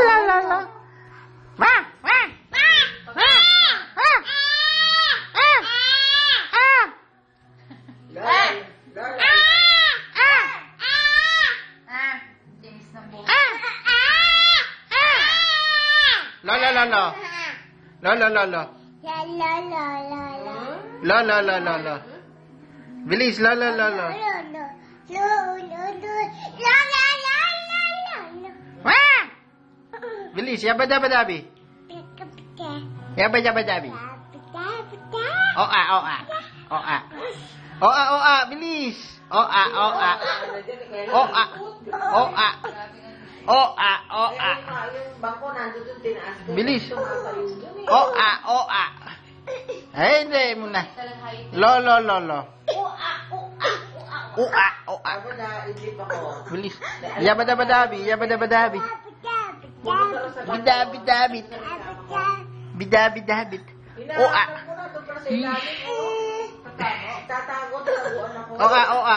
La la la. Ma, ma. La la la la. La la la la. La la la la la. Bilis, la la la la. Bilis, yabba dabba dabby. Yabba dabba dabby. Oa, oa. Oa. Oa, oa, bilis. Oa, oa. Oa. Oa. Oa, oa. Bilis. Oa, oa. Ay, hindi muna. Lo, lo, lo, lo. Oa, oa. Bilis. Yabba dabba dabby, yabba dabba dabby. Bidabit, dabit. Bidabit, dabit. Oa. Oa, oa.